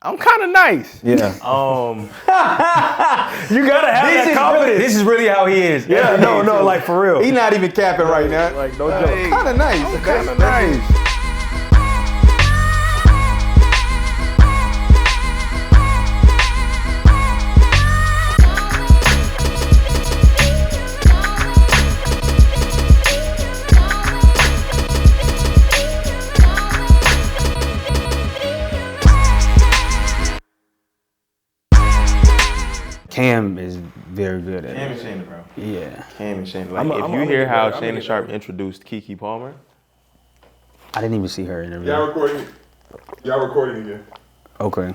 I'm kind of nice. Yeah. You gotta have that confidence. This is really how he is. Yeah, no, like for real. He's not even capping right now. Like no joke. Kind of nice. I'm kind of nice. Cam is very good at Cam it. and Shannon, bro. Yeah. Cam and Shannon. Like, I'm if you gonna hear get how better. Shannon Sharp introduced Keke Palmer, I didn't even see her interview. Y'all recording again. Okay.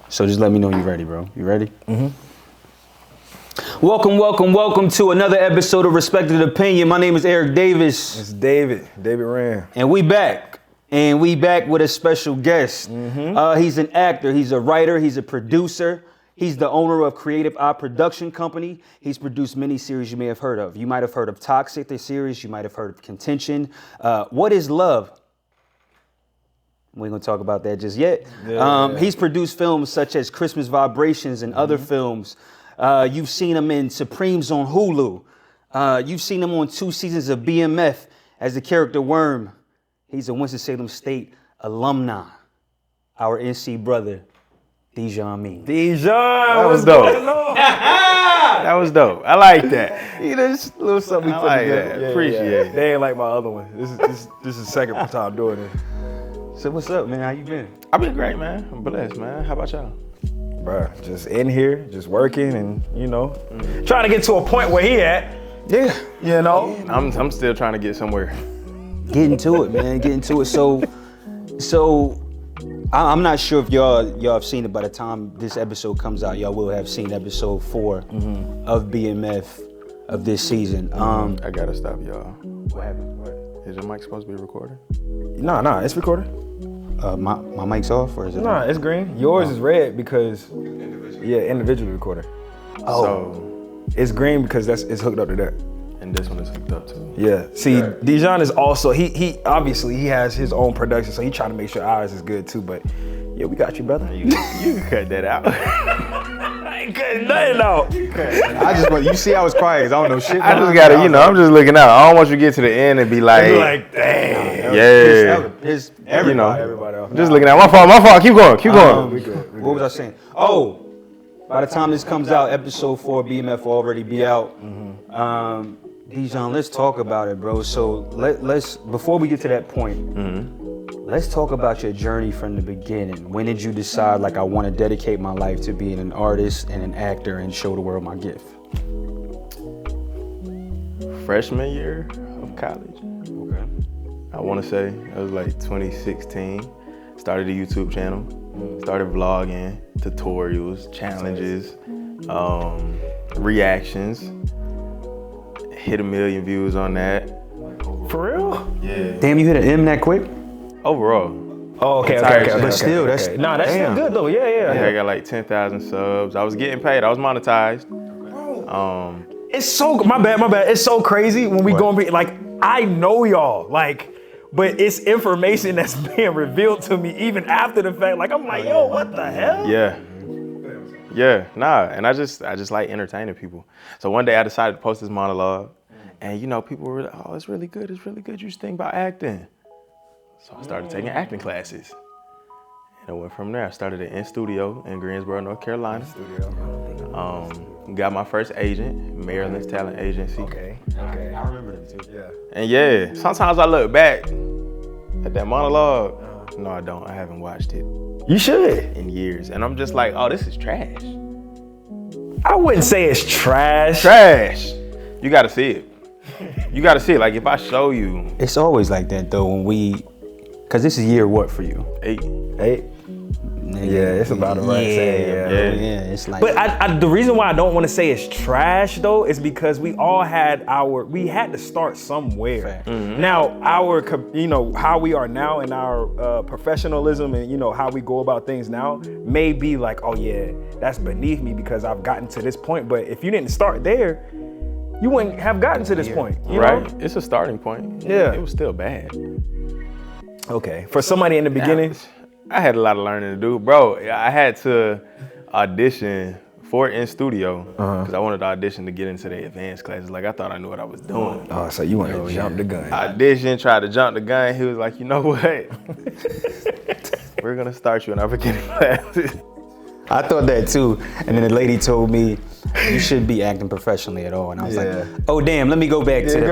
So just let me know you're ready, bro. You ready? Mm-hmm. Welcome to another episode of Respected Opinion. My name is Eric Davis. It's David Rand. And we back. And we back with a special guest. Mm-hmm. He's an actor, he's a writer, he's a producer. He's the owner of Creative Eye Production Company. He's produced many series you may have heard of. You might have heard of Toxic, the series. You might have heard of Contention. What is Love? We ain't gonna talk about that just yet. He's produced films such as Christmas Vibrations and other films. You've seen him in Supremes on Hulu. You've seen him on 2 seasons of BMF as the character Worm. He's a Winston-Salem State alumni. Our NC brother, Dijon Means. Dijon, that was dope. That was dope. I like that. You know, just a little something we I put like together. that. Appreciate it. They ain't like my other one. This is the second time doing it. So what's up, man? How you been? I've been great, man. I'm blessed, man. How about y'all? Bruh, just in here, just working and, trying to get to a point where he at. Yeah. You know? I'm still trying to get somewhere. Getting to it, man. Getting to it. So I'm not sure if y'all have seen it by the time this episode comes out. Y'all will have seen episode 4 of BMF of this season. I gotta stop y'all. What happened? What? Is your mic supposed to be recording? Nah, it's recorded. My mic's off, or is it? Nah, it's green. Yours is red because individually recorded. Oh. So, It's green because it's hooked up to that. and this one is hooked up too. Yeah. See, Dijon is also he obviously he has his own production, so he trying to make sure ours is good too. But yeah, we got you, brother. You can cut that out. I ain't cutting nothing out. I just want you see I was quiet because I don't know shit. I just gotta, I'm just looking out. I don't want you to get to the end and be like, Dang. yeah. It's everybody. Everybody else. Just looking out. My fault. Keep going. What was I saying? Oh, by the time this comes out, episode 4 BMF will already be out. Dijon, let's talk about it, bro. So let's before we get to that point, let's talk about your journey from the beginning. When did you decide, like, I want to dedicate my life to being an artist and an actor and show the world my gift? Freshman year of college. Okay. I want to say it was like 2016. Started a YouTube channel. Started vlogging, tutorials, challenges, reactions. Hit 1 million views on that. For real? Yeah. Damn, you hit an M that quick? Overall. Oh, okay. But still, that's nah, that's still good though. Yeah. I got like 10,000 subs. I was getting paid. I was monetized. It's so my bad. It's so crazy when we go and be like, I know y'all, like, but it's information that's being revealed to me even after the fact. Like I'm like, yo, what the hell? Yeah, and I just like entertaining people. So one day I decided to post this monologue, and people were like, oh, it's really good. You should think about acting. So I started taking acting classes. And I went from there. I started at In Studio in Greensboro, North Carolina. Got my first agent, Maryland's talent agency. Okay. I remember them too. Yeah. And sometimes I look back at that monologue. No, I don't. I haven't watched it You should. in years. And I'm just like, oh, this is trash. I wouldn't say it's trash. Trash. You gotta see it. Like if I show you. It's always like that though because this is year what for you? 8. Yeah, it's about the right saying. Yeah, it's like. But the reason why I don't want to say it's trash though is because we all had we had to start somewhere. Now our, how we are now in our professionalism and how we go about things now may be like, oh yeah, that's beneath me because I've gotten to this point. But if you didn't start there, you wouldn't have gotten to this point. You know? It's a starting point. Yeah. It was still bad. Okay. For somebody in the beginning. I had a lot of learning to do, bro. I had to audition for it in studio because I wanted to audition to get into the advanced classes. Like I thought I knew what I was doing. Oh, so you want to jump the gun? Audition, tried to jump the gun. He was like, you know what? We're gonna start you in our beginning classes. I thought that too, and then the lady told me you shouldn't be acting professionally at all, and I was like, oh damn, let me go back to the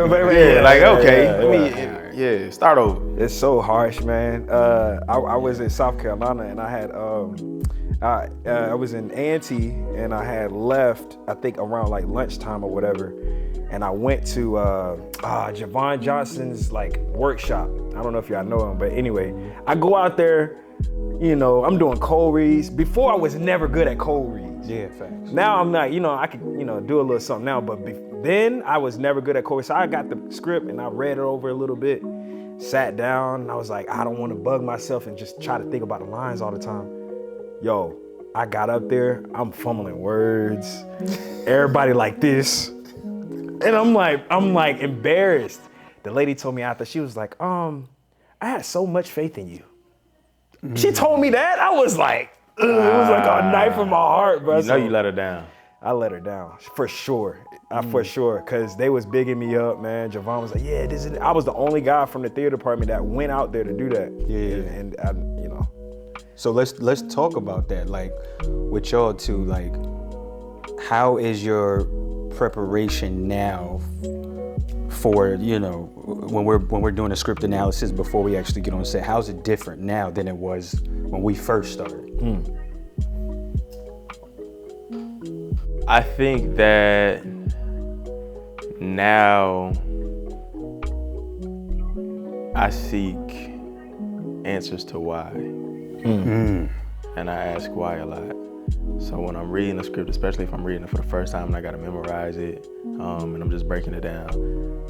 start over. It's so harsh, man. I was in South Carolina and I had I was in A&T and I had left I think around like lunchtime or whatever, and I went to Javon Johnson's like workshop. I don't know if y'all know him, but anyway, I go out there. You know, I'm doing cold reads. Before I was never good at cold reads. Yeah, facts. Now I'm not, I can, do a little something now, but then I was never good at cold reads. So I got the script and I read it over a little bit, sat down, and I was like, I don't want to bug myself and just try to think about the lines all the time. Yo, I got up there, I'm fumbling words, everybody like this. And I'm like embarrassed. The lady told me after, she was like, I had so much faith in you. She told me that. I was like, it was like a knife in my heart, bro. You let her down. I let her down, for sure. For sure, because they was bigging me up, man. Javon was like, yeah, this is. I was the only guy from the theater department that went out there to do that. Yeah. And So let's talk about that, like, with y'all too. Like, how is your preparation now for, when we're doing a script analysis before we actually get on set? How's it different now than it was when we first started? I think that now I seek answers to why. And I ask why a lot. So when I'm reading a script, especially if I'm reading it for the first time and I gotta memorize it, and I'm just breaking it down,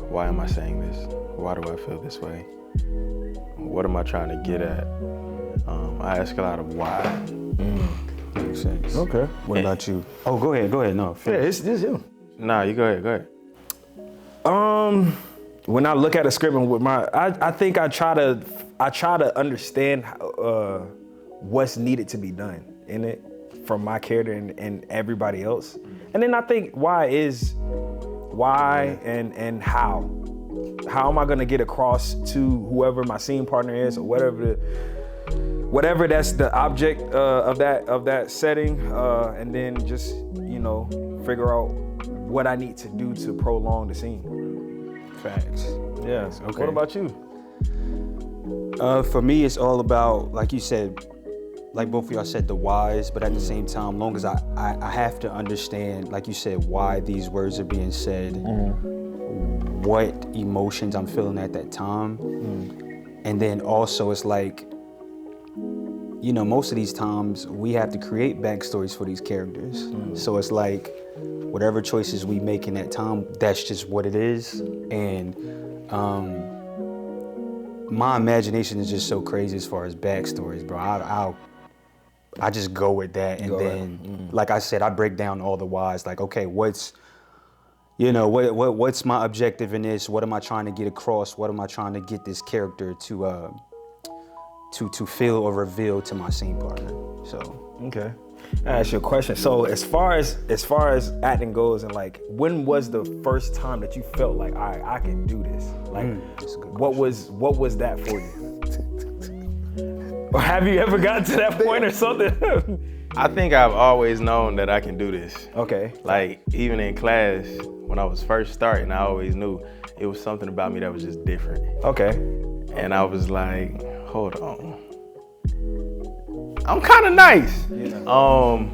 why am I saying this? Why do I feel this way? What am I trying to get at? I ask a lot of why. Makes sense. okay. What about you? Oh, go ahead. No, Yeah, it's you. Nah, you go ahead. When I look at a script and with I think I try to understand what's needed to be done in it from my character and everybody else. And then I think why and how. How am I gonna get across to whoever my scene partner is or whatever that's the object of that setting, and then just figure out what I need to do to prolong the scene. Facts. Yeah. Okay. What about you? For me, it's all about, like you said, like both of y'all said, the whys, but at the same time, long as I have to understand, like you said, why these words are being said, what emotions I'm feeling at that time. And then also it's like, most of these times we have to create backstories for these characters. So it's like, whatever choices we make in that time, that's just what it is. And my imagination is just so crazy as far as backstories, bro. I just go with that, and then, like I said, I break down all the whys. Like, okay, what's my objective in this? What am I trying to get across? What am I trying to get this character to feel or reveal to my scene partner? So Okay. I ask you a question. So as far as acting goes, and like, when was the first time that you felt like, all right, I can do this? Like, what was that for you? Or have you ever gotten to that point or something? I think I've always known that I can do this. Okay. Like, even in class, when I was first starting, I always knew it was something about me that was just different. Okay. And I was like, hold on. I'm kind of nice. You gotta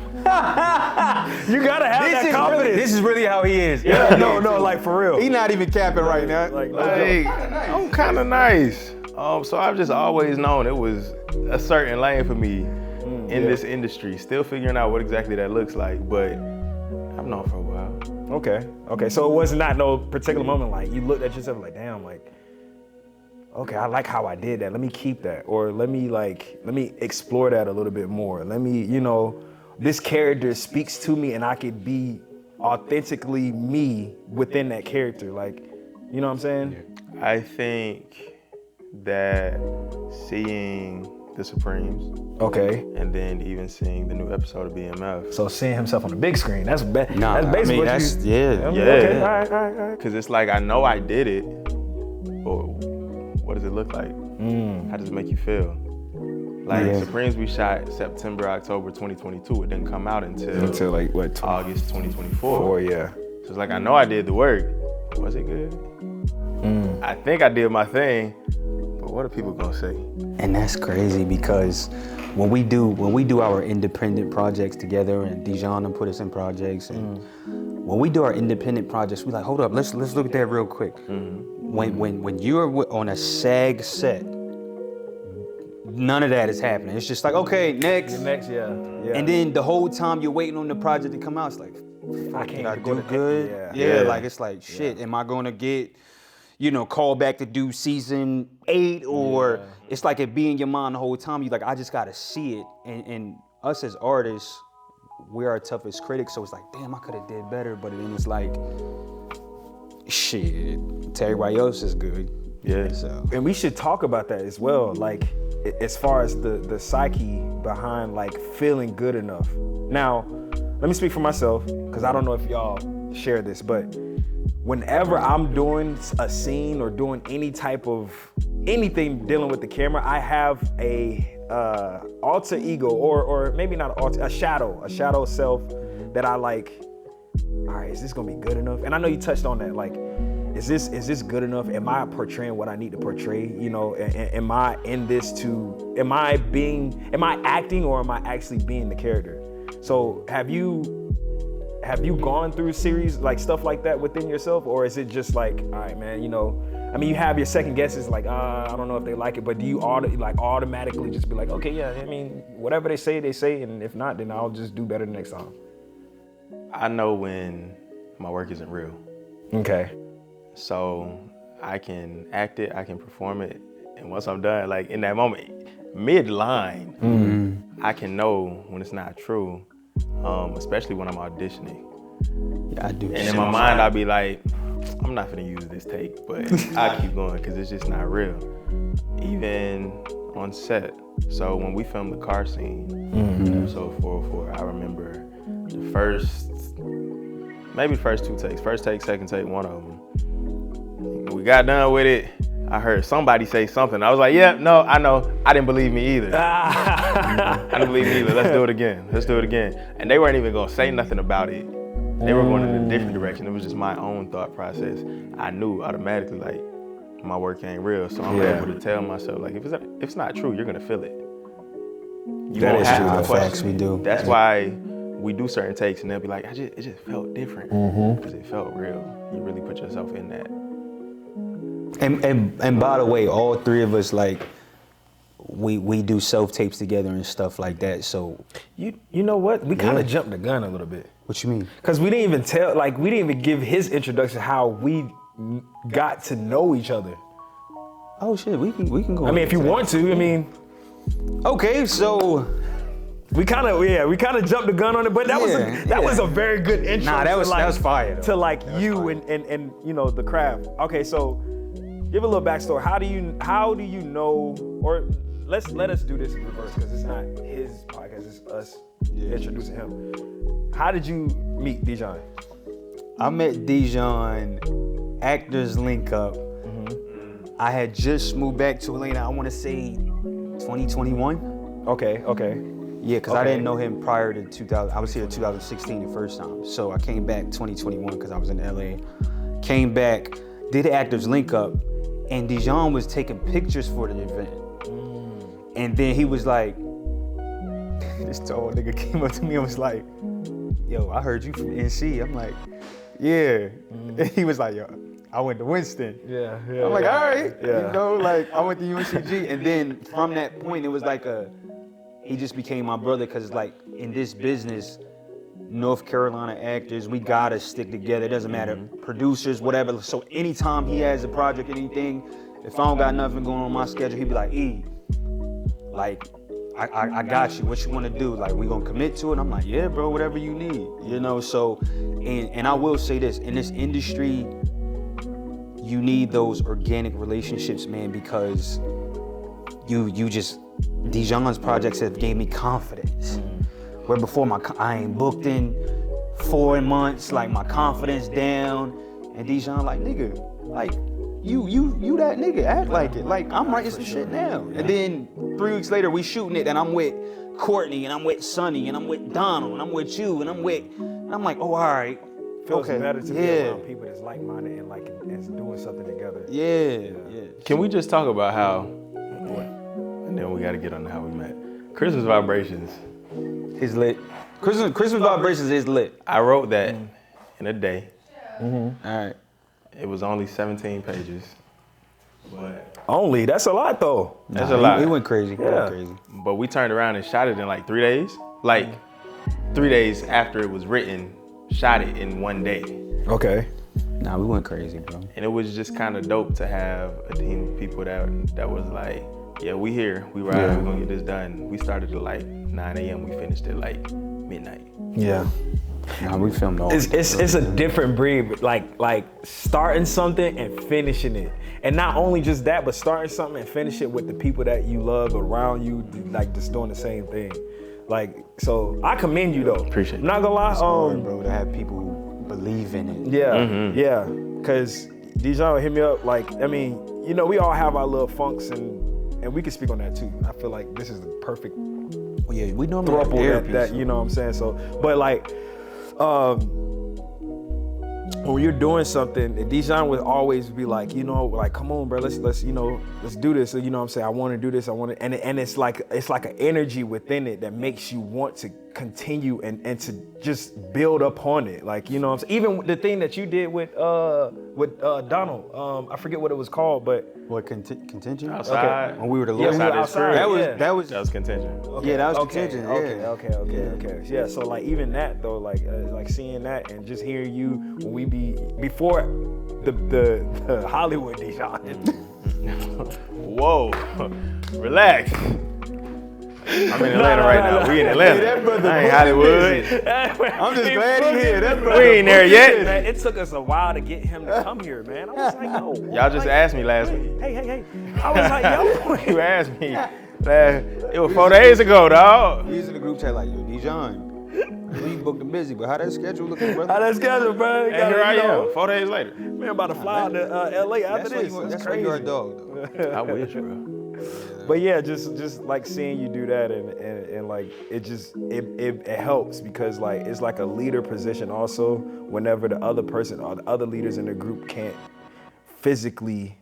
have that confidence. This is really how he is. Yeah, no, like for real. He's not even capping right now. Like, I'm kind of nice. So I've just always known it was a certain lane for me in this industry. Still figuring out what exactly that looks like, but I've known for a while. Okay. So it was not no particular moment like you looked at yourself like, damn, like, okay, I like how I did that. Let me keep that. Or let me explore that a little bit more. Let me, this character speaks to me and I could be authentically me within that character. Like, you know what I'm saying? I think that seeing the Supremes, Okay. and then even seeing the new episode of BMF. So seeing himself on the big screen, that's Nah, that's basically what you. yeah. Okay. Yeah. All right. Because it's like, I know I did it, but what does it look like? How does it make you feel? Like, Supremes we shot September, October 2022. It didn't come out until like what? August 2024. Yeah. So it's like, I know I did the work. Was it good? I think I did my thing, but what are people gonna say? And that's crazy because when we do our independent projects together, and Dijon and put us in projects, and when we do our independent projects, we like, hold up, let's look at that real quick. When you're on a SAG set, none of that is happening. It's just like, okay, next. Yeah. And then the whole time you're waiting on the project to come out, it's like, I did can't I go do to good? Yeah. Like it's like, shit, am I gonna get, called back to do season 8? Or it's like it be in your mind the whole time. You like, I just gotta see it. And us as artists, we're our toughest critics. So it's like, damn, I could have did better. But then it's like, shit, to everybody else is good. Yeah. So. And we should talk about that as well, like as far as the psyche behind like feeling good enough. Now, let me speak for myself, because I don't know if y'all share this, but whenever I'm doing a scene or doing any type of anything dealing with the camera, I have a alter ego, or maybe not a shadow self that I like. All right, is this gonna be good enough? And I know you touched on that, like, is this good enough? Am I portraying what I need to portray? Am I in this am I acting, or am I actually being the character? So have you gone through series like stuff like that within yourself, or is it just like, all right, man, I mean, you have your second guesses, like, I don't know if they like it, but do you automatically just be like, okay, yeah, I mean, whatever they say, and if not, then I'll just do better the next time? I know when my work isn't real. Okay. So I can act it, I can perform it, and once I'm done, like in that moment, mid-line, I can know when it's not true, especially when I'm auditioning. Yeah, I do. And in my mind, I'll be like, I'm not gonna use this take, but I keep going because it's just not real. Even on set. So when we filmed the car scene, episode 404, I remember the first 2 takes. First take, second take, one of them. When we got done with it, I heard somebody say something. I was like, yeah, no, I know. I didn't believe me either. I didn't believe me either. Let's do it again. And they weren't even gonna say nothing about it. They were going in a different direction. It was just my own thought process. I knew automatically, like, my work ain't real. So I'm able to tell myself, like, if it's not true, you're gonna feel it. That is true. The facts we do. That's why we do certain takes, and they'll be like, it just felt different because it felt real. You really put yourself in that. And by the way, all three of us, like, we do self-tapes together and stuff like that. So You know what? We kind of jumped the gun a little bit. what you mean? Because we didn't even give his introduction how we got to know each other. Oh shit, we can go. I mean, if you want to, I mean, Okay, so we kind of jumped the gun on it, but that was a very good intro. Nah, that was fire, though. To like you and the craft. Okay, so give a little backstory. How do you know, or let us do this in reverse, because it's not his podcast, it's us introducing him. How did you meet Dijon? I met Dijon, Actors Link Up. I had just moved back to Atlanta, I want to say 2021. Okay. Yeah, because I didn't know him prior to 2000. I was here in 2016 the first time. So I came back 2021 because I was in LA. Came back, did the Actors Link Up, and Dijon was taking pictures for the event. And then he was like, this tall nigga came up to me and was like, yo, I heard you from NC. I'm like, yeah. And he was like, yo, I went to Winston. Yeah. I'm like, all right. I went to UNCG. And then from that point, it was like he just became my brother, because like in this business, North Carolina actors, we gotta stick together. It doesn't matter, producers, whatever. So anytime he has a project, anything, if I don't got nothing going on my schedule, he'd be like, E, like, I got you. What you want to do? Like, we gonna commit to it? I'm like, yeah, bro, whatever you need. So, and I will say this, in this industry, you need those organic relationships, man, because you just, Dijon's projects have gave me confidence. Where before I ain't booked in 4 months, like my confidence down. And Dijon like, nigga, like, you that nigga, act like it. Like, I'm writing some shit now. And then 3 weeks later, we shooting it, and I'm with Courtney, and I'm with Sonny, and I'm with Donald, and I'm with you, and I'm like, oh, all right. Feels okay. better to be around people that's like-minded and like and doing something together. Yeah. Can we just talk about how, and then we got to get on how we met. Christmas Vibrations. It's lit. Christmas Vibrations is lit. I wrote that in a day. All right. It was only 17 pages. But Only, that's a lot though. that's a lot. He went crazy. He Yeah. went crazy. But we turned around and shot it in like 3 days. Like 3 days after it was written, shot it in 1 day. Okay. Nah, we went crazy, bro. And it was just kind of dope to have a team of people that was like, yeah, we here, we ride, we're gonna get this done. We started at like 9 a.m., we finished at like midnight. Yeah. Nah, we filmed all. It's a different breed, like starting something and finishing it. And not only just that, but starting something and finish it with the people that you love around you, like just doing the same thing. Like, so I commend you though. Appreciate it. Not gonna lie, hard, bro, to have people who believe in it. yeah, cause Dijon would hit me up like, I mean, you know, we all have our little funks and we can speak on that too. I feel like this is the perfect Well, yeah, we normally have throuple therapy, that so- you know what I'm saying? So, but like, when you're doing something, Dijon would always be like, you know, like, come on, bro, let's you know, let's do this. So, you know what I'm saying? I want to do this. I want to, and it's like an energy within it that makes you want to continue and to just build upon it. Like, you know what I'm saying? Even the thing that you did with Donald, I forget what it was called, but What contention? Outside. When we were the Yeah, we were outside. That was Yeah. that was That was contention. yeah, that was okay, contention. Okay. Yeah, so like even that though, like seeing that and just hearing you when we be before the Hollywood Dijon. Whoa, relax. I'm in Atlanta right now. We in Atlanta. that brother I ain't Hollywood. I'm just glad he here. That brother We ain't there yet. Man, it took us a while to get him to come here, man. I was like, no. Y'all just asked me last week. Hey. I was like, yo. You asked me. It was 4 days ago, dog. He's in the group chat like, yo, Dijon, we booked and busy, but how that schedule looking, brother? How that schedule, bro? And here I am, 4 days later. Man, about to fly out to LA after this. That's why crazy. you're a dog, though. I wish, bro. But yeah, just like seeing you do that and like it helps because like it's like a leader position also whenever the other person or the other leaders in the group can't physically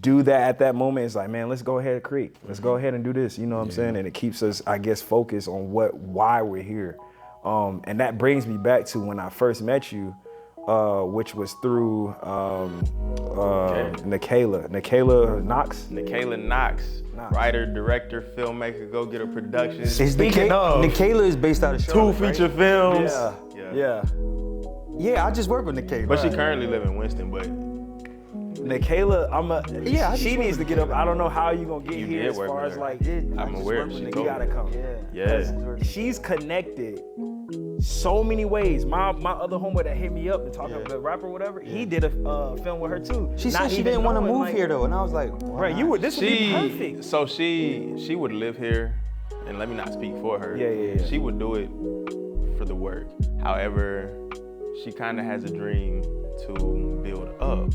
do that at that moment. It's like, man, let's go ahead and create. Let's go ahead and do this. You know what I'm saying? And it keeps us, I guess, focused on why we're here. And that brings me back to when I first met you, which was through Nikayla Knox. Nikayla Knox, writer, director, filmmaker, go get a production. Speaking of- Nikayla is based out of Charlotte, 2 feature films. Yeah. Yeah, I just work with Nikayla. But she currently live in Winston, but Nikayla, she needs to get up. I don't know how you gonna get You here did as work far with as her. like, I'm aware. She you told gotta me. come. Yeah. She's connected so many ways. My other homeboy that hit me up and talking about the rapper or whatever, he did a film with her too. She Not said she even didn't want to knowing, move like, here though, and I was like, Bro, this would be perfect. So she would live here, and let me not speak for her. Yeah. She would do it for the work. However, she kind of has a dream to build up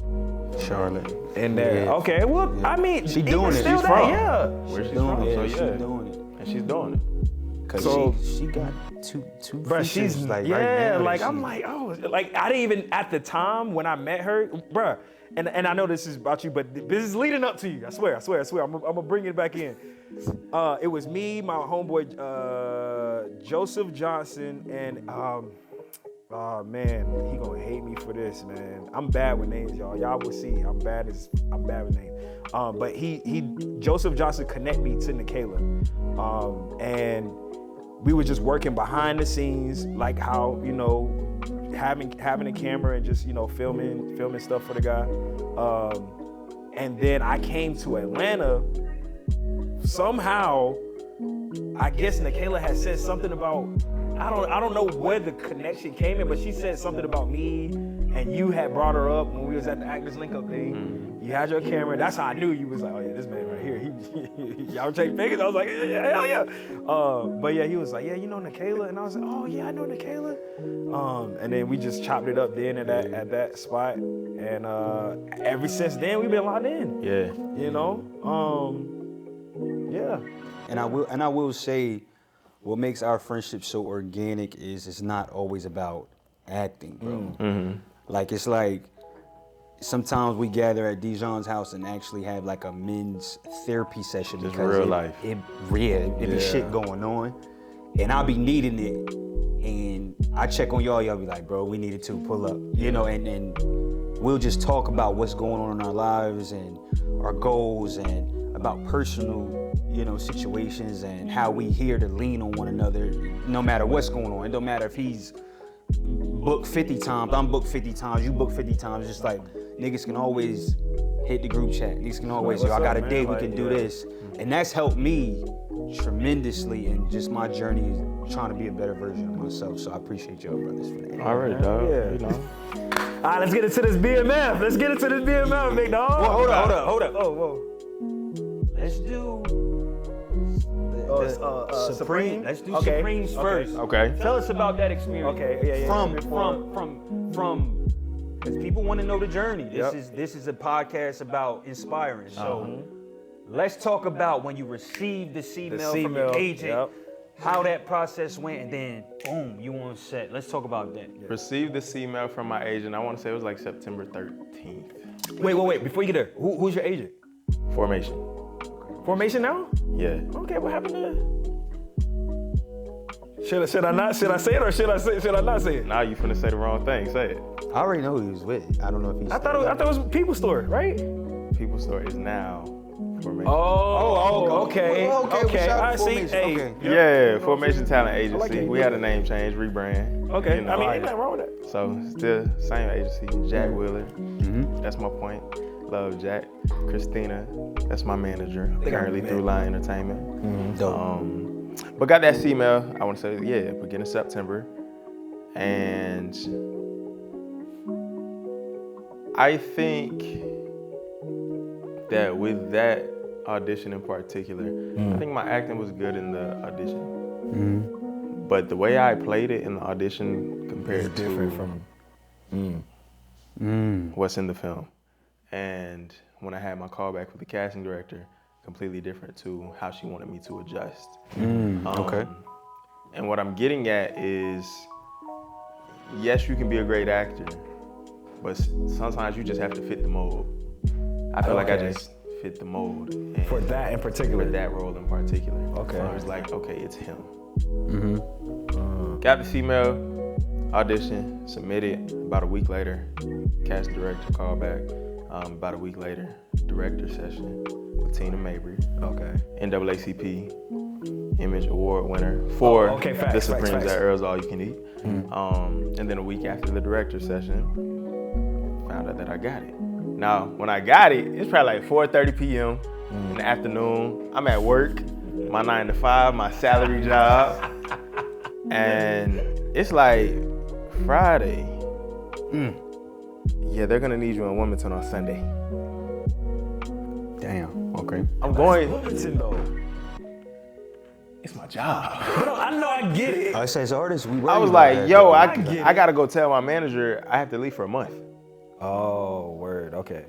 Charlotte. And there, Yeah. okay. Well, I mean, She even doing it. still She's that, from. yeah. where she's doing from. it. So She's yeah, doing it. and she's doing it. Cause So- she got two Bruh, features, she's like yeah, right now. like I'm like, oh, like I didn't even at the time when I met her, bruh. And I know this is about you, but this is leading up to you. I swear. I'm gonna bring it back in. It was me, my homeboy Joseph Johnson, and oh man, he gonna hate me for this, man. I'm bad with names, y'all. Y'all will see. I'm bad with names. But he Joseph Johnson connect me to Nikayla, and we were just working behind the scenes, like how, you know, having a camera and just, you know, filming stuff for the guy. And then I came to Atlanta. Somehow, I guess Nikayla had said something about, I don't know where the connection came in, but she said something about me, and you had brought her up when we was at the Actors Link Up thing. You had your camera. That's how I knew you was like, oh yeah, this man right here, he y'all take pictures? I was like, yeah, hell yeah. But yeah, he was like, yeah, you know Nikayla? And I was like, oh yeah, I know Nikayla. And then we just chopped it up then at that spot. And ever since then, we've been locked in. Yeah. You know? Yeah. And I will say, what makes our friendship so organic is it's not always about acting, bro. Like, it's like, sometimes we gather at Dijon's house and actually have like a men's therapy session. Just because real life. It be shit going on. And I'll be needing it. And I check on y'all be like, bro, we needed to pull up. You know, and we'll just talk about what's going on in our lives and our goals and about personal, you know, situations and how we here to lean on one another no matter what's going on. It don't matter if he's booked 50 times, I'm booked 50 times, you booked 50 times. Just like, niggas can always hit the group chat. Niggas can always, yo, I got a date, we can do this. And that's helped me tremendously in just my journey trying to be a better version of myself. So I appreciate y'all brothers for that. Already, dog. Yeah. You know. All right, let's get into this BMF. Big dog. Well, hold up. Oh, whoa. Let's do Supreme. Let's do Okay. Supremes first. Okay. Tell us about that experience. Okay, yeah. From, because people want to know the journey. This is a podcast about inspiring. So let's talk about when you received the C-mail from your agent, how that process went, and then boom, you on set. Let's talk about that. Received the C-mail from my agent. I want to say it was like September 13th. Wait. Before you get there, who's your agent? Formation. Formation now? Yeah. Okay, what happened there? Should I not? Should I say it or should I not say it? Now you finna say the wrong thing. Say it. I already know who he was with. I don't know if he's. I thought it was People Store, right? People Store is now Formation. Okay. I see. Hey. Okay. Yeah, Formation Talent Agency. like it. We had a name change, rebrand. Okay. You know, I mean, ain't nothing wrong with that. So still same agency. Jack Wheeler. That's my point. Love Jack. Christina. That's my manager. Currently through Line Entertainment. But got that C-mail. I want to say beginning of September, and I think that with that audition in particular, I think my acting was good in the audition. But the way I played it in the audition compared to what's in the film. And when I had my call back with the casting director, completely different to how she wanted me to adjust. Okay. And what I'm getting at is, yes, you can be a great actor, but sometimes you just have to fit the mold. I feel like I just fit the mold. For that in particular? For that role in particular. Okay. I was like, okay, it's him. Got the female audition, submitted. About a week later, casting director called back. About a week later, director session with Tina Mabry. Okay. NAACP Image Award winner for the Supremes at Earl's All You Can Eat. And then a week after the director session, found out that I got it. Now, when I got it, it's probably like 4:30 p.m. in the afternoon. I'm at work, my 9 to 5, my salary job. And it's like Friday. Yeah, they're gonna need you in Wilmington on Sunday. Damn. Okay. I'm going. Wilmington though. It's my job. But I know I get it. Us as artists, we. I was like, yo, I gotta go tell my manager I have to leave for a month. Oh, word. Okay.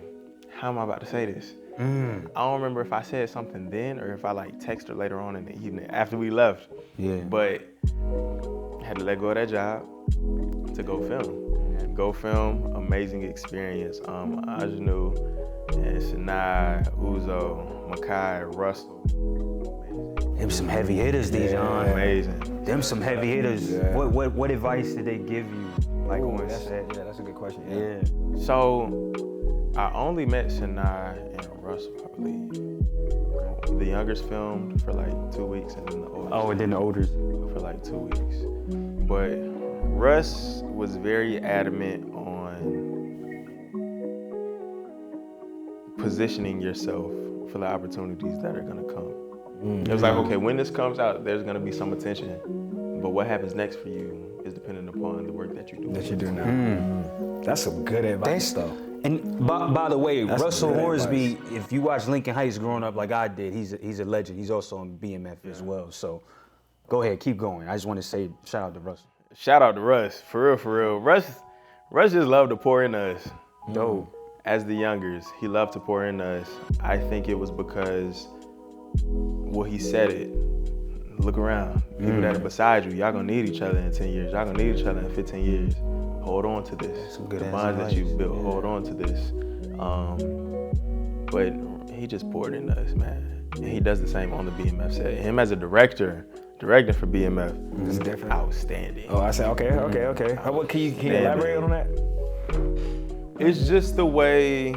How am I about to say this? I don't remember if I said something then or if I like texted her later on in the evening after we left. Yeah. But I had to let go of that job to go film. Go film, amazing experience. Ajanu and Sinai, Uzo, Makai, Russell. Them some heavy hitters, Dijon. Amazing. Them some heavy hitters. Yeah. What advice did they give you? Like on set? That's a good question. Yeah. So I only met Sinai and Russell, I believe. The youngest filmed for like 2 weeks and then the oldest. Oh, and then the oldest. For like 2 weeks. But Russ was very adamant on positioning yourself for the opportunities that are gonna come. It was like, okay, when this comes out, there's gonna be some attention, but what happens next for you is dependent upon the work that you do. That you do now. That's some good advice though. And by the way, That's Russell good Hornsby, if you watch Lincoln Heights growing up like I did, he's a legend. He's also on BMF as well. So go ahead, keep going. I just want to say shout out to Russell. Shout out to Russ, for real. Russ just loved to pour into us. Dope. As the youngers, he loved to pour into us. I think it was because, well, he said it. Look around. People that are beside you, y'all gonna need each other in 10 years. Y'all gonna need each other in 15 years. Hold on to this. Some good the bonds that advice. you built, hold on to this. But he just poured into us, man. And he does the same on the BMF set. Him as a directing for BMF, It's different. outstanding. Oh, I said okay. What can you elaborate on that? It's just the way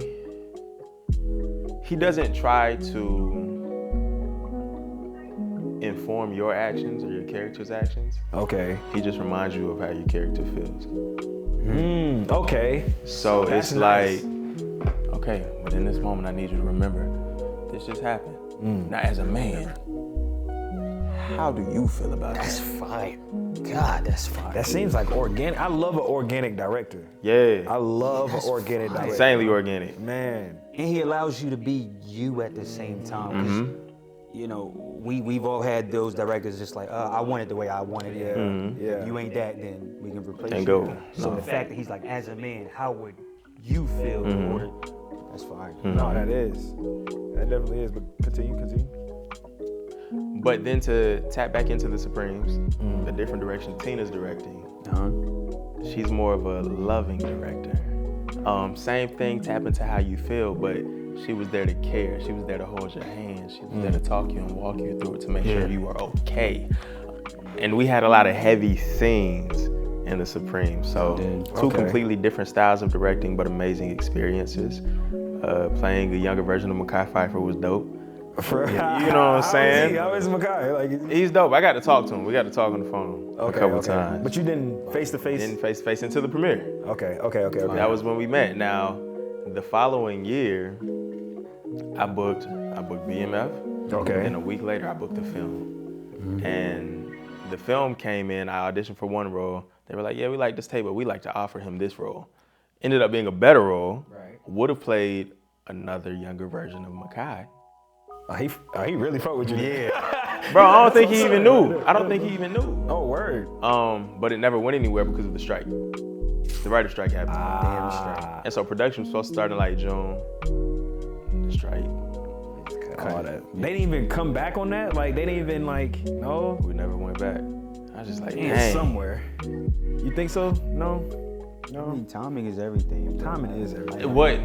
he doesn't try to inform your actions or your character's actions. Okay. He just reminds you of how your character feels. Okay. So That's it's nice. like, okay, but in this moment, I need you to remember this just happened. Now, as a man, how do you feel about That's that? fire. God, that's fire. That seems like organic. I love an organic director. Yeah, I love an organic director. insanely organic. Man. And he allows you to be you at the same time. 'Cause, you know, we've all had those directors just like, I want it the way I want it. Yeah. If you ain't that, then we can replace And you. go. So the fact that he's like, as a man, how would you feel in order? That's fire. No, that is. That definitely is. But continue. But then to tap back into the Supremes, the different direction Tina's directing, she's more of a loving director. Same thing, tap into how you feel, but she was there to care. She was there to hold your hand. She was there to talk you and walk you through it to make sure you are okay. And we had a lot of heavy scenes in the Supremes. So two completely different styles of directing, but amazing experiences. Playing a younger version of Mekhi Phifer was dope. You know what I'm saying? How is Mekhi? Like, He's dope. I got to talk to him. We got to talk on the phone a couple times. But you didn't face to face? Didn't face to face until the premiere. Okay. That was when we met. Now, the following year, I booked BMF. Okay. And a week later, I booked the film. And the film came in. I auditioned for one role. They were like, "Yeah, we like this tape, but we like to offer him this role." Ended up being a better role. Right. Would have played another younger version of Mekhi. He really fucked with you. Yeah. Bro, I don't think he even knew. I don't think he even knew. Oh, word. But it never went anywhere because of the strike. The writer's strike happened. Damn strike. And so production was supposed to start in like June. The strike. All that. They didn't even come back on that? Like, they didn't even no? We never went back. I was just like, It's dang. somewhere. You think so? No? I mean, timing is everything. Timing is everything. What?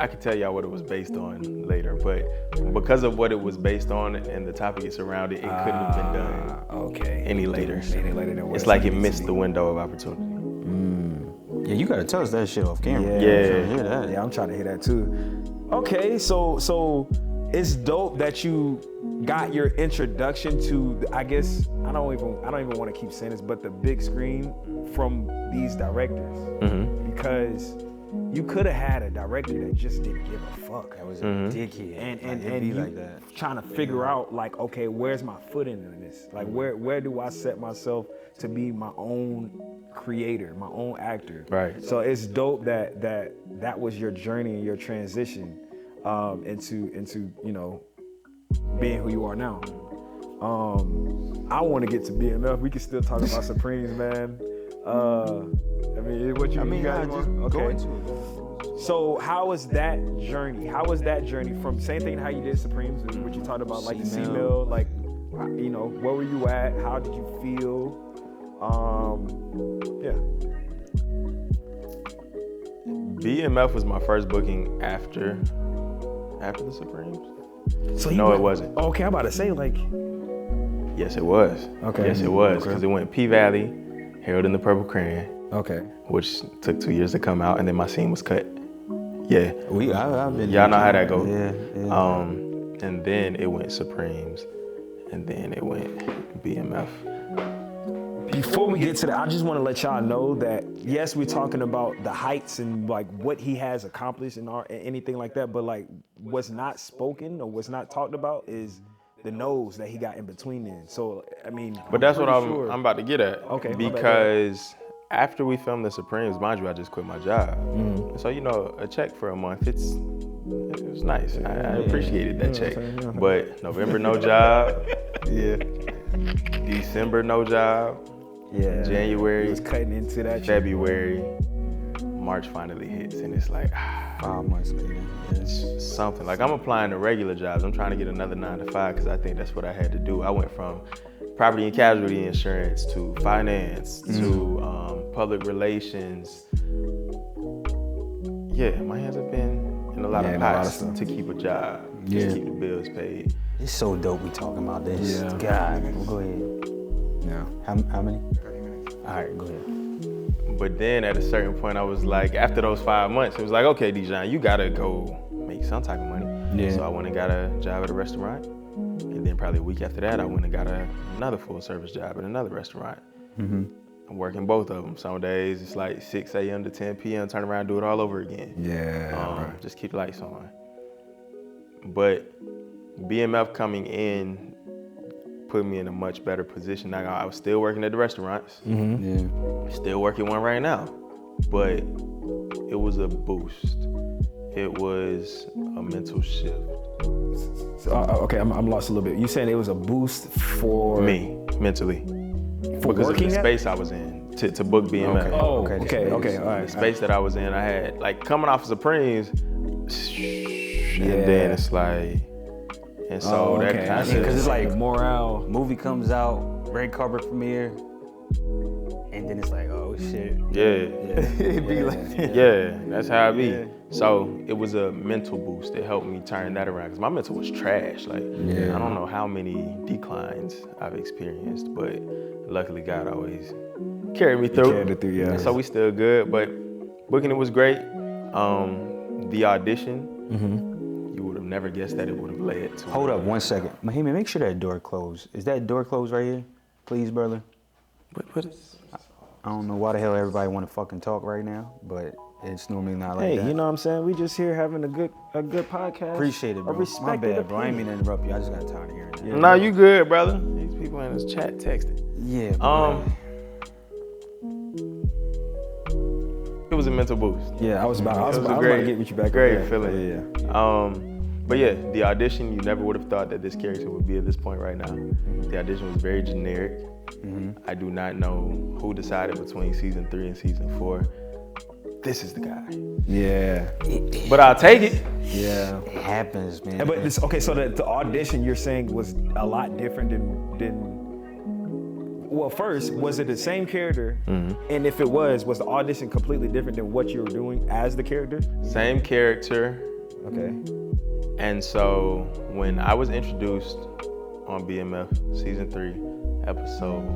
I could tell y'all what it was based on later, but because of what it was based on and the topic it surrounded, it couldn't have been done any later. Any later than what It's like it missed the window of opportunity. Yeah, you gotta tell us that shit off camera. Yeah. I'm trying to hear that. Yeah, I'm trying to hear that too. Okay, so it's dope that you got your introduction to, I guess, I don't even want to keep saying this, but the big screen from these directors. Because you could have had a director that just didn't give a fuck. That was a dickhead. And be you like that. trying to figure out like, okay, where's my footing in this? Like, where do I set myself to be my own creator, my own actor? Right. So it's dope that was your journey and your transition into being who you are now. I want to get to BMF. We can still talk about Supremes, man. You guys just want? go Okay. into it. So how was that journey? How was that journey from same thing how you did Supremes, what you talked about, like the C-Mill, like, where were you at? How did you feel? BMF was my first booking after the Supremes. So No, it wasn't. Okay, I'm about to say like. Yes, it was. Okay. Yes, it was, because it went P-Valley, Harold and the Purple Crayon, Okay. which took 2 years to come out, and then my scene was cut. Yeah. I've been. Y'all know how that goes. Yeah. And then it went Supremes, and then it went BMF. Before we get to that, I just want to let y'all know that yes, we're talking about the heights and like what he has accomplished and anything like that, but like what's not spoken or what's not talked about is the nose that he got in between then. So I mean, But that's what pretty I'm sure- about to get at. Okay, my bad. Because after we filmed The Supremes, mind you, I just quit my job. So, you know, a check for a month, it was nice. I appreciated that check. But November, no job. Yeah. December, no job. Yeah. January. He was cutting into that. February. March finally hits, and it's like, 5 months later. it's something. Like, I'm applying to regular jobs. I'm trying to get another 9 to 5 because I think that's what I had to do. I went from property and casualty insurance to finance to public relations. Yeah, my hands have been in a lot of pots to keep a job, just keep the bills paid. It's so dope we talking about this. Yeah. God, well, go ahead. Yeah. How many? 30 minutes. All right, go ahead. But then at a certain point, I was like, after those 5 months, it was like, okay, Dijon, you gotta go make some type of money. Yeah. So I went and got a job at a restaurant. And then probably a week after that, I went and got another full service job at another restaurant. I'm working both of them. Some days it's like 6 a.m. to 10 p.m., turn around and do it all over again. Yeah. Just keep the lights on. But BMF coming in put me in a much better position. Now, I was still working at the restaurants. Yeah. Still working one right now. But it was a boost. It was a mental shift. So, okay, I'm lost a little bit. You saying it was a boost for Me, mentally. for Because of working the at? space I was in to book BMF. Okay. Oh, Okay, okay, the okay, space. all right. The space that I was in, I had, like, coming off of Supremes, and then it's like, and so that kind of, Because it's like morale. movie comes out, red carpet premiere, and then it's like, oh shit. It'd be like, yeah, that's how it be. So it was a mental boost that helped me turn that around, because my mental was trash. Like, I don't know how many declines I've experienced, but luckily God always carried me through. carried it through, yeah. And so we still good, but booking it was great. The audition, you would have never guessed that it would have led to. hold up 1 second. Mahima, make sure that door closed. Is that door closed right here? Please, brother. What is, I don't know why the hell everybody want to fucking talk right now, but it's normally not like Hey, that. you know what I'm saying? We just here having a good podcast. Appreciate it, bro. A My respected bad, bro. I didn't mean opinion. to interrupt you. I just got tired of hearing that. nah, you good, brother. These people in this chat texting. Yeah, bro. It was a mental boost. Yeah, I was about It was to get with you back. great on that. feeling. Yeah. But yeah, the audition, you never would have thought that this character would be at this point right now. The audition was very generic. I do not know who decided between season 3 and season 4. This is the guy. Yeah. But I'll take it. Yeah. It happens, man. But this, okay, so the audition you're saying was a lot different than well, first, was it the same character? And if it was the audition completely different than what you were doing as the character? Same character. Okay. And so when I was introduced on BMF season 3, episode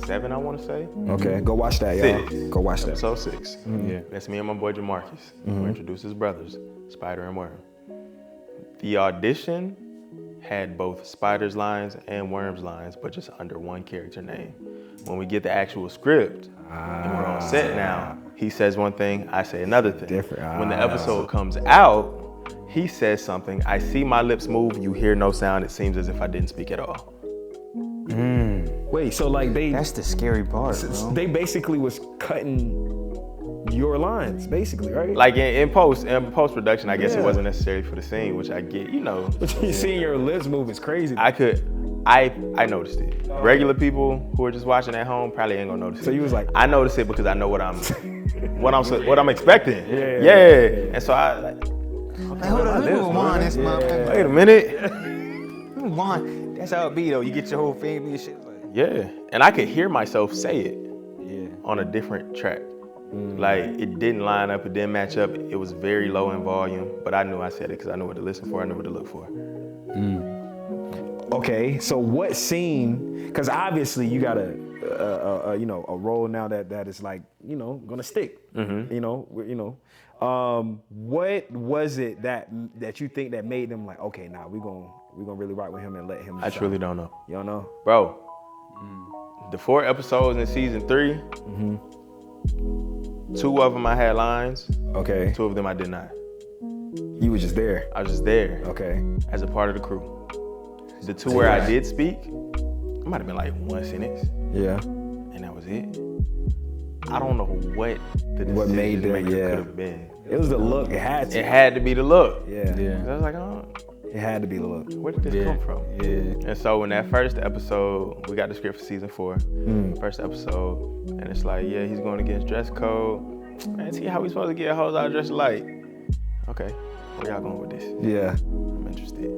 7, I want to say. Okay, go watch that, y'all. 6. Go watch that. Episode 6. Yeah. That's me and my boy Jamarcus, who introduced his brothers, Spider and Worm. The audition had both Spider's lines and Worm's lines, but just under one character name. When we get the actual script, and we're on set now, he says one thing, I say another thing. Different. When the episode comes out, he says something, I see my lips move, you hear no sound, it seems as if I didn't speak at all. Wait, so like That's the scary part, bro. they basically was cutting your lines, basically, right? Like in post-production, I guess it wasn't necessary for the scene, which I get, you know. You seeing your lips move is crazy. I noticed it. Regular people who are just watching at home probably ain't gonna notice it. So you was like, I noticed it because I know what I'm expecting. Yeah. And so I like, Hey, hold on, let me rewind this motherfucker. wait a minute. Rewind. That's how it be though. You get your whole family and shit. Like, Yeah. And I could hear myself say it yeah. on a different track. Like, it didn't line up, it didn't match up. It was very low in volume, but I knew I said it because I knew what to listen for, I knew what to look for. okay, so what scene? Because obviously you got a role now that is like, gonna stick. What was it that you think that made them like, okay, nah, we gonna really rock with him and let him. I truly don't know. You don't know? Bro, the 4 episodes in season 3, 2 of them I had lines, Okay. 2 of them I did not. You was just there. I was just there Okay. as a part of the crew. The 2 where I did speak, it might have been like 1 sentence, Yeah. and that was it. I don't know what the What made decision that, maker yeah. could have been. It was the look. It had to. It had to be the look. Yeah. Yeah. I was like, oh, It had to be the look. where did this come from? Yeah. And so in that first episode, we got the script for season 4, first episode, and it's like, yeah, he's going against dress code. Man, see how we supposed to get hoes out dressed alike. Okay, where y'all going with this? Yeah. I'm interested.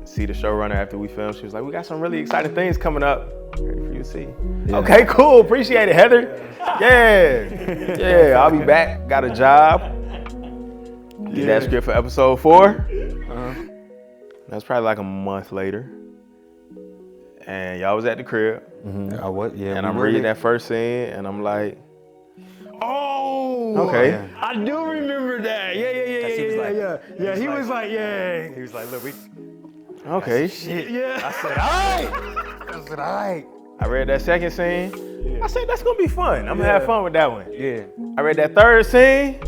See the showrunner after we filmed, she was like, we got some really exciting things coming up. Ready for you to see. Yeah. Okay, cool, appreciate it, Heather. Yeah, yeah, I'll be back, got a job. Did that script for episode 4. That's probably like a month later. And y'all was at the crib. I was, yeah. And we I'm were reading there. that first scene, and I'm like, Oh. okay. Yeah. I do remember that. Yeah. he was like- Yeah, he was like, yeah. He was like, look, we. Okay. Yeah. I said, all right. I read that second scene. I said, that's gonna be fun. I'm gonna have fun with that one. Yeah. I read that third scene.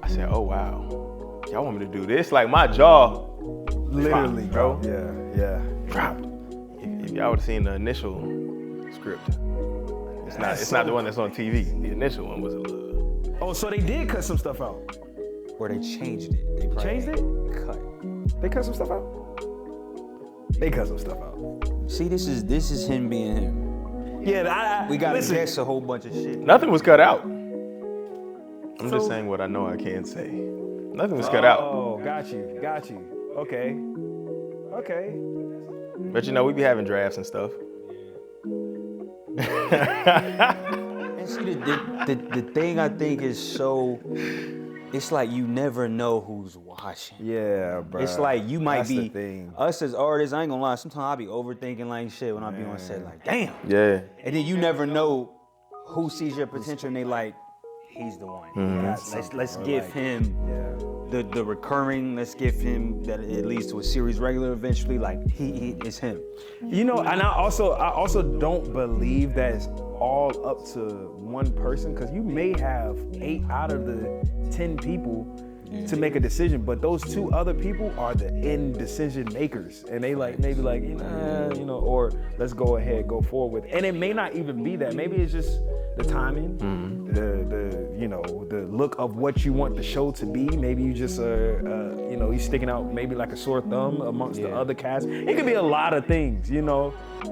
I said, oh wow, y'all want me to do this? Like my jaw Literally, dropped, bro. bro. Yeah. Dropped. If y'all would have seen the initial script, it's not the one that's on TV. The initial one was a little. Oh, so they did cut some stuff out. Or they changed it. They probably Changed it? Cut. They cut some stuff out. They cut some stuff out. See, this is him being him. Yeah, We gotta listen. guess a whole bunch of shit. Nothing was cut out. I'm just saying what I know I can say. Nothing was cut out. Oh, got you. Okay. But you know, we be having drafts and stuff. And see, the thing I think is so, it's like you never know who's watching. Yeah, bro. It's like you might That's be, the thing. us as artists, I ain't gonna lie, sometimes I be overthinking like shit when I be on set, like, damn. Yeah. And then you never know who sees your potential and they like, he's the one. Let's give him the recurring, let's give him that it leads to a series regular eventually, like he is him. You know, and I also don't believe that it's all up to one person, because you may have 8 out of the 10 people to make a decision, but those 2 other people are the end decision makers, and they like maybe like or let's go ahead, go forward with, and it may not even be that. Maybe it's just the timing, the look of what you want the show to be. Maybe you just you sticking out maybe like a sore thumb amongst the other cast. It could be a lot of things,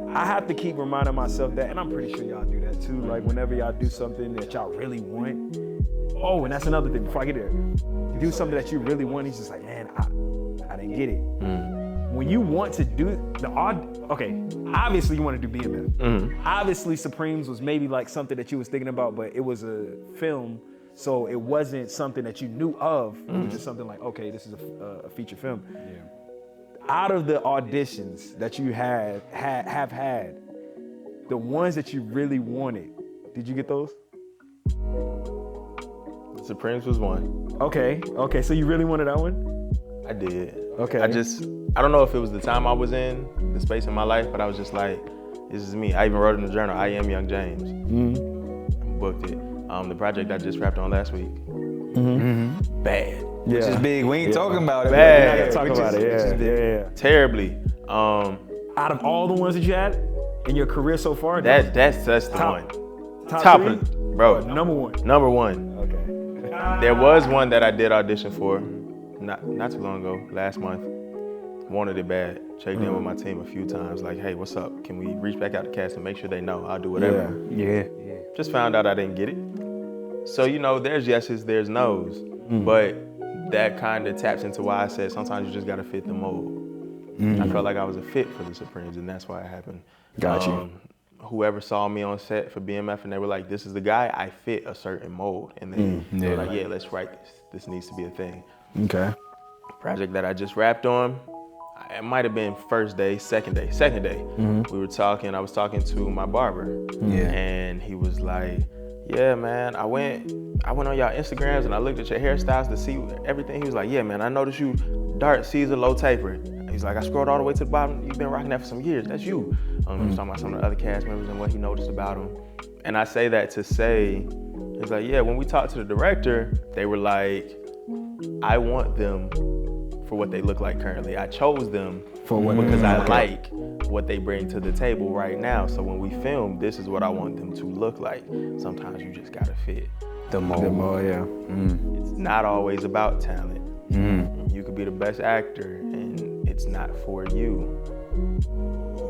I have to keep reminding myself that, and I'm pretty sure y'all do that too. Like whenever y'all do something that y'all really want. Oh, and that's another thing before I get there. You do something that you really want, he's just like, man, I didn't get it. When you want to do obviously you want to do BMF. Obviously Supremes was maybe like something that you was thinking about, but it was a film, so it wasn't something that you knew of. It was just something like, okay, this is a feature film. Out of the auditions that you have had, the ones that you really wanted, did you get those? Supremes was one. Okay, so you really wanted that one? I did. Okay. I don't know if it was the time I was in, the space in my life, but I was just like, this is me. I even wrote in the journal, I am Young James. Booked it. The project I just wrapped on last week. Bad. Yeah. Which is big. We ain't talking about it. Bad. We're not gonna talk about it. Yeah. Terribly. Out of all the ones that you had in your career so far, That's the Top- one. top of, three? bro. Number one. Number one. Okay. There was one that I did audition for, not too long ago, last month. Wanted it bad. Checked in with my team a few times, like, hey, what's up? Can we reach back out to cast and make sure they know? I'll do whatever. Yeah. Just found out I didn't get it. So, there's yeses, there's nos. But that kind of taps into why I said sometimes you just gotta fit the mold. I felt like I was a fit for the Supremes, and that's why it happened. Got you. Whoever saw me on set for BMF and they were like, this is the guy, I fit a certain mold. And they were like, yeah, let's write this. This needs to be a thing. Okay. Project that I just wrapped on, it might have been first day, second day. We were talking, I was talking to my barber. And he was like, yeah, man, I went on y'all Instagrams and I looked at your hairstyles to see everything. He was like, yeah, man, I noticed you dark Caesar, low taper. He's like, I scrolled all the way to the bottom. You've been rocking that for some years. That's you. He was talking about some of the other cast members and what he noticed about them. And I say that to say, he's like, yeah, when we talked to the director, they were like, I want them for what they look like currently. I chose them because I like what they bring to the table right now. So when we film, this is what I want them to look like. Sometimes you just gotta fit. The mold. yeah. It's not always about talent. You could be the best actor and it's not for you.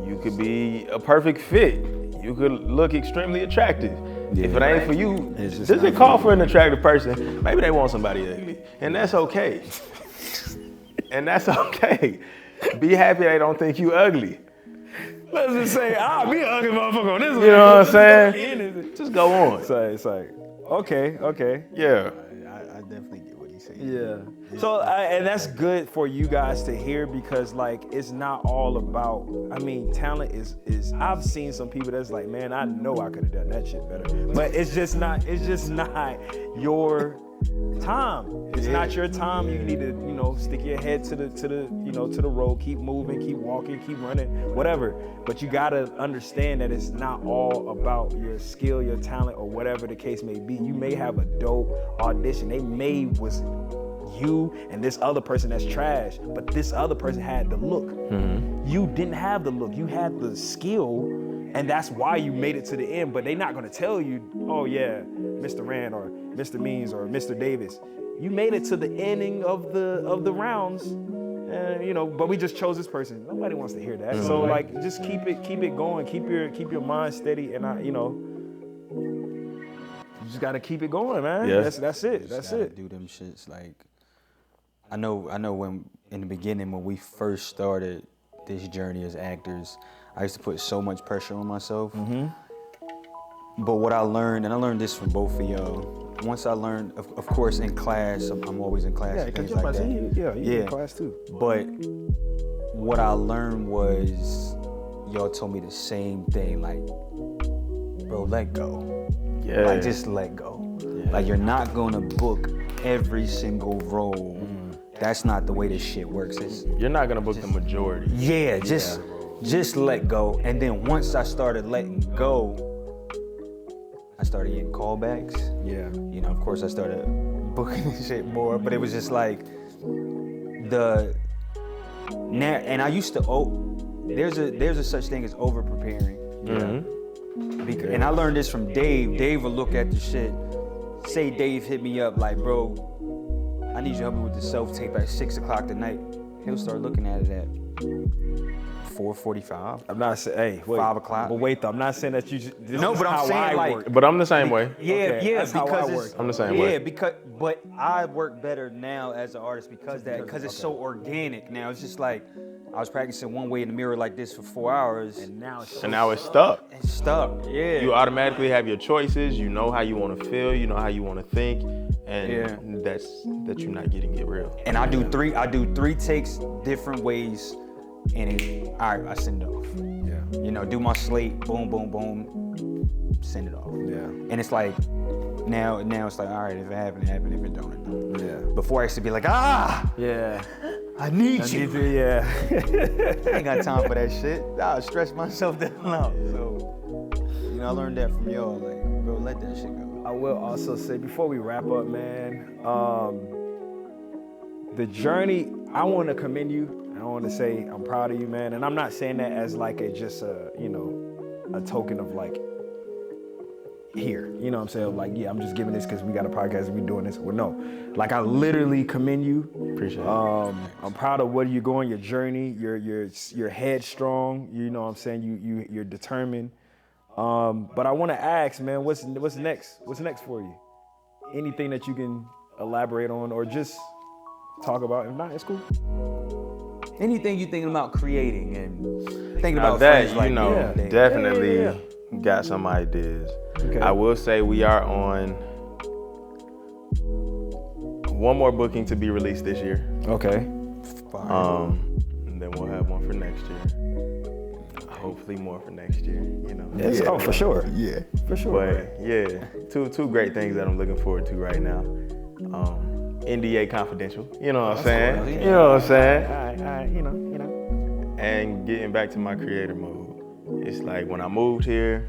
You could be a perfect fit. You could look extremely attractive. If it ain't for you, just a call for an attractive person. Maybe they want somebody ugly, and that's okay. And that's okay. Be happy they don't think you ugly. Let's just say, I'll be an ugly motherfucker on this one. You know what I'm saying? Just go on. So it's like, okay. Yeah. I definitely get what he's saying. Yeah. So, and that's good for you guys to hear because, like, it's not all about, I mean, talent is I've seen some people that's like, man, I know I could have done that shit better. But it's just not your time. It's not your time. You need to, stick your head to the road, keep moving, keep walking, keep running, whatever. But you gotta understand that it's not all about your skill, your talent, or whatever the case may be. You may have a dope audition. They may was you and this other person that's trash, but this other person had the look. You didn't have the look. You had the skill, and that's why you made it to the end. But they're not gonna tell you, oh yeah, Mr. Rand or Mr. Means or Mr. Davis, you made it to the ending of the rounds, but we just chose this person. Nobody wants to hear that. So like, just keep it going. Keep your mind steady, and you just gotta keep it going, man. Yeah. That's it. That's it. Do them shits like. I know when in the beginning when we first started this journey as actors, I used to put so much pressure on myself. But what I learned, and I learned this from both of y'all. Once I learned, of course, in class, I'm always in class. Yeah, things like that. You in class too. But what I learned was, y'all told me the same thing, like, bro, let go. Yeah. Like, just let go. Yeah. Like, you're not gonna book every single role. That's not the way this shit works. You're not gonna book the majority. Yeah, just let go. And then once I started letting go, I started getting callbacks. Yeah. Of course I started booking this shit more, but it was just like and I used to there's a such thing as over preparing. And I learned this from Dave. Dave would look at the shit. Say Dave hit me up like, bro, I need you to help me with the self-tape at 6 o'clock tonight. He'll start looking at it at 4:45. I'm not saying, 5 o'clock. But wait, though, I'm not saying that you just. No, but I'm saying like. But I'm the same way. Yeah, that's how I work. I'm the same way. Yeah, but I work better now as an artist because it's so organic now. It's just like I was practicing one way in the mirror like this for 4 hours, And now it's stuck. It's stuck. Yeah. You automatically have your choices. You know how you want to feel. You know how you want to think, and that you're not getting it real. And I do three takes different ways, and all right, I send it off. Yeah. Do my slate, boom, boom, boom, send it off. Yeah. And it's like now it's like, all right, if it happened, it happened. If it don't, it don't. Yeah. Before I used to be like, yeah, I need you. Yeah. I ain't got time for that shit. I'll stress myself down out. So, I learned that from y'all. Like, bro, let that shit go. I will also say, before we wrap up, man, the journey, I want to commend you. I want to say I'm proud of you, man. And I'm not saying that as like a token of like, here. You know what I'm saying? Like, yeah, I'm just giving this because we got a podcast and we doing this. Well, no. Like, I literally commend you. Appreciate it. I'm proud of where you're going, your journey. You're headstrong. You know what I'm saying? You're determined. But I want to ask, man, what's next? What's next for you? Anything that you can elaborate on or just talk about? If not, it's cool. Anything you're thinking about creating and thinking Now about that, friends like definitely got some ideas. Okay. I will say we are on one more booking to be released this year. Okay. And then we'll have one for next year. Hopefully more for next year, Yes. Oh, for sure. Yeah. For sure. But yeah, two great things that I'm looking forward to right now. NDA confidential, you know what I'm saying? Cool. You know what I'm saying? All right, you know. And getting back to my creator mode. It's like when I moved here,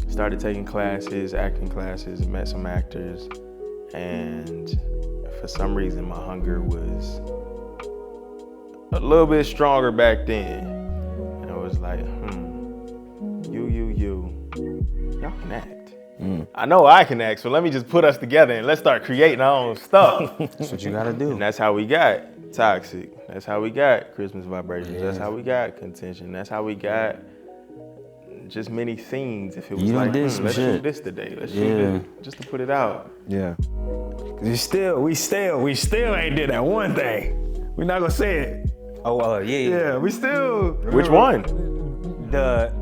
started taking classes, acting classes, met some actors, and for some reason my hunger was a little bit stronger back then. was like, y'all can act. I know I can act, so let me just put us together and let's start creating our own stuff. That's what you gotta do. And that's how we got Toxic. That's how we got Christmas Vibrations. Yeah. That's how we got Contention. That's how we got just many scenes. If it was like, let's shoot this today. Let's shoot this, just to put it out. Yeah. We still ain't did that one thing. We're not gonna say it. Oh, yeah. Yeah, we still. Which one? The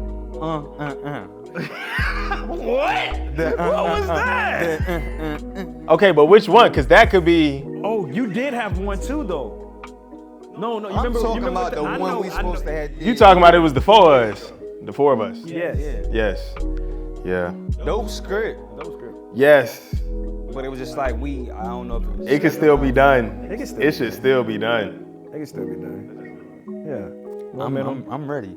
What? What was that? Okay, but which one? Because that could be. Oh, you did have one too, though. No, you I'm remember? talking you remember about the one we supposed to have. You talking about it was the four of us? The four of us? Yes. Yes. Yeah. Dope script. Yes. But it was just like I don't know if It can still be done. It can still It should still be done. It can still be done. Yeah. I'm ready.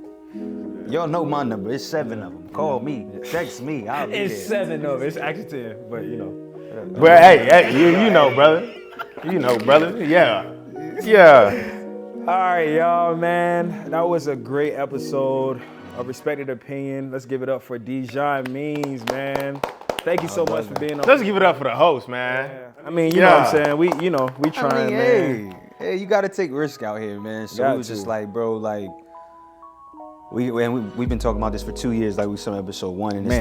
Y'all know my number. It's 7 of them. Call me. Text me. I'll be It's there. 7 of it. It's actually 10, but you know. But hey, you know, brother. You know, brother. Yeah. All right, y'all, man. That was a great episode of Respected Opinion. Let's give it up for Dijon Means, man. Thank you so much for being on. Let's give it up for the host, man. Yeah. I mean, you know what I'm saying? We trying, man. Hey, you gotta take risk out here, man. So we was just like, bro, like we've been talking about this for 2 years, like we saw episode 1, and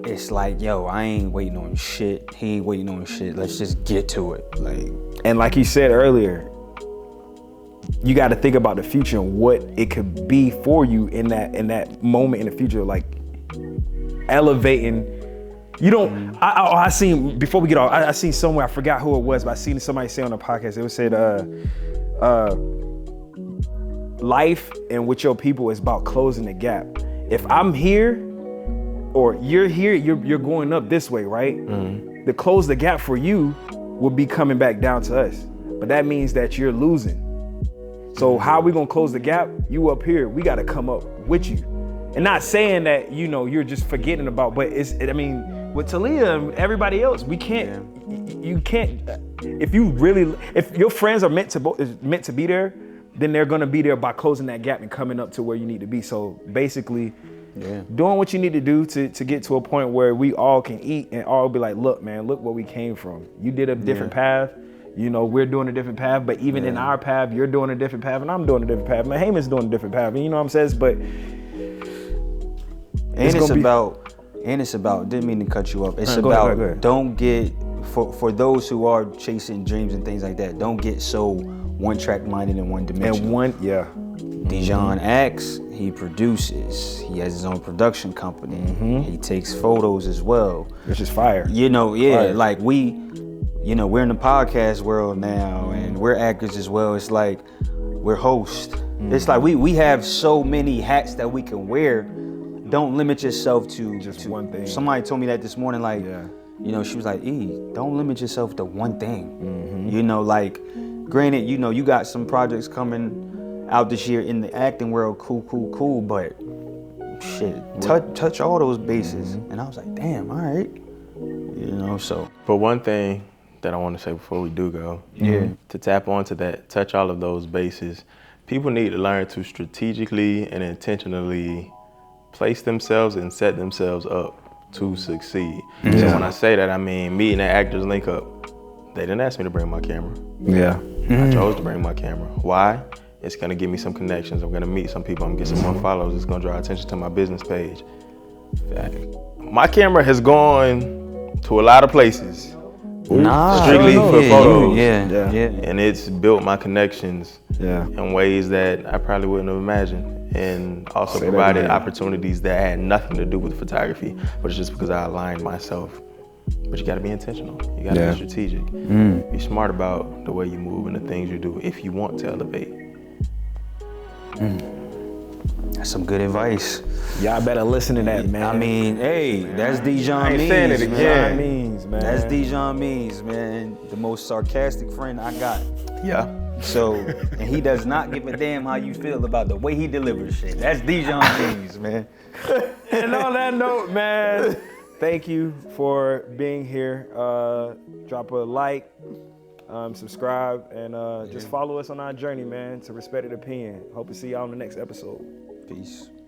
it's like, yo, I ain't waiting on shit. He ain't waiting on shit. Let's just get to it. And like he said earlier, you got to think about the future and what it could be for you in that moment in the future, like elevating. You don't. I seen before we get off. I seen somewhere, I forgot who it was, but I seen somebody say on the podcast. It was said, life and with your people is about closing the gap. If I'm here or you're here, you're going up this way, right? Mm-hmm. To close the gap for you will be coming back down to us. But that means that you're losing. So how we gonna close the gap? You up here, we gotta come up with you. And not saying that, you're just forgetting about, but with Talia and everybody else, we can't, you can't, if your friends are meant to be there, then they're gonna be there by closing that gap and coming up to where you need to be. So basically, doing what you need to do to get to a point where we all can eat and all be like, look, man, look where we came from. You did a different path. We're doing a different path, but even in our path, you're doing a different path, and I'm doing a different path. Heyman's doing a different path, and you know what I'm saying? But it's about, didn't mean to cut you off. It's go ahead. Don't get, for those who are chasing dreams and things like that, don't get so one-track minded in one dimension. Dijon acts, he produces, he has his own production company, he takes photos as well. Which is fire. Fire. Like we're in the podcast world now, and we're actors as well. It's like we're hosts. It's like we have so many hats that we can wear. Don't limit yourself to just one thing. Somebody told me that this morning, like, she was like, don't limit yourself to one thing. Granted, you got some projects coming out this year in the acting world, cool, but shit, touch all those bases. And I was like, damn, all right. So. But one thing that I want to say before we do go, to tap onto that, touch all of those bases, people need to learn to strategically and intentionally place themselves and set themselves up to succeed. So when I say that, I mean me and the actors link up. They didn't ask me to bring my camera. I chose to bring my camera. Why? It's gonna give me some connections. I'm gonna meet some people. I'm gonna get some more followers. It's gonna draw attention to my business page. My camera has gone to a lot of places. Strictly for photos. And it's built my connections in ways that I probably wouldn't have imagined. And also provided opportunities that had nothing to do with photography, but it's just because I aligned myself. But you gotta be intentional. You gotta be strategic. Be smart about the way you move and the things you do if you want to elevate. That's some good advice. Y'all better listen to that, man. I mean, hey, that's Dijon Means. Saying it again. Means, man. That's Dijon Means, man. The most sarcastic friend I got. Yeah. So, and he does not give a damn how you feel about the way he delivers shit. That's Dijon Means, man. And on that note, man, thank you for being here. Drop a like, subscribe, and just follow us on our journey, man, to Respected Opinion. Hope to see y'all on the next episode. Peace.